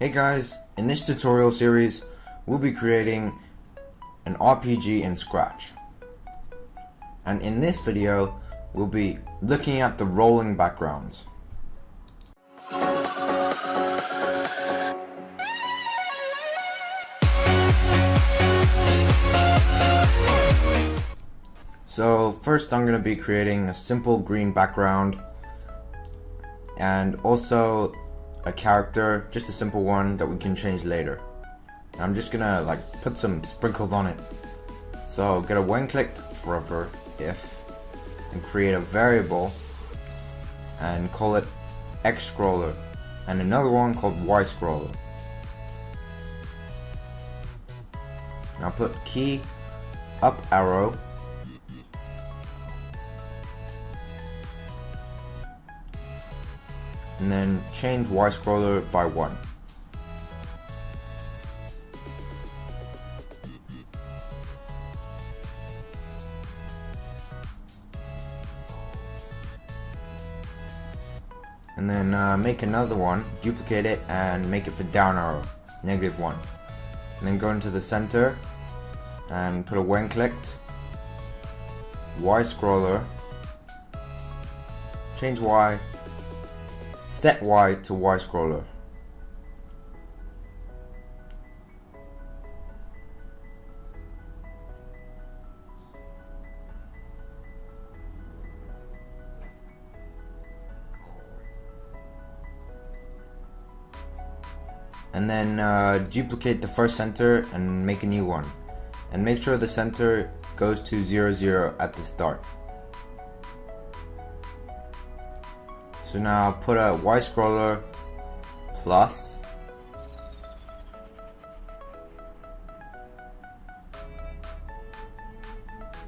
Hey guys, in this tutorial series we'll be creating an RPG in Scratch, and in this video we'll be looking at the rolling backgrounds. So first I'm going to be creating a simple green background and also a character, just a simple one that we can change later. I'm just gonna put some sprinkles on it. So get a when-clicked forever if and create a variable and call it X scroller, and another one called Y scroller. Now put key up arrow and then change Y scroller by 1. And then make another one, duplicate it and make it for down arrow, -1. And then go into the center and put a when clicked Y scroller, change Y, set Y to Y scroller. And then duplicate the first center and make a new one. And make sure the center goes to 0, 0 at the start. So now put a Y scroller plus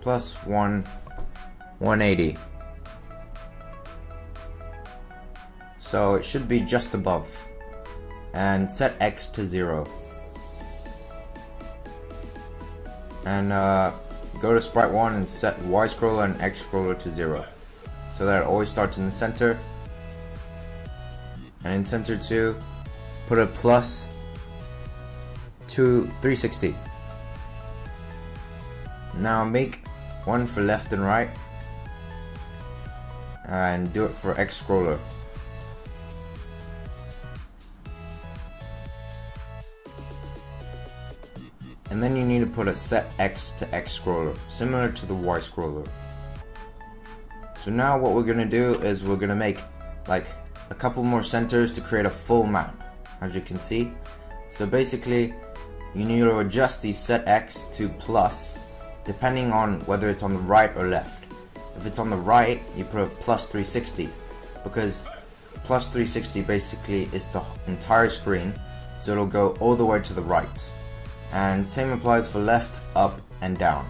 +1 180. So it should be just above. And set X to 0. And go to sprite 1 and set Y scroller and X scroller to 0. So that it always starts in the center. And in center 2, put a plus to 360. Now make one for left and right, and do it for X scroller. And then you need to put a set X to X scroller, similar to the Y scroller. So now what we're gonna do is we're gonna make a couple more centers to create a full map, as you can see. So basically you need to adjust the set X to plus depending on whether it's on the right or left. If it's on the right, you put a plus 360, because plus 360 basically is the entire screen, so it'll go all the way to the right. And same applies for left, up, and down.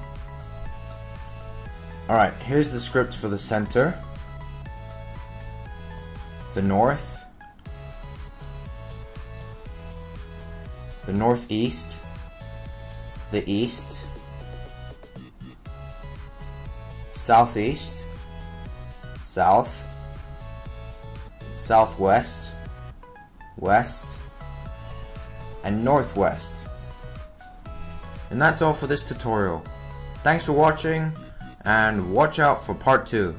Alright, here's the script for the center, the north, the northeast, the east, southeast, south, southwest, west, and northwest. And that's all for this tutorial. Thanks for watching, and watch out for part 2.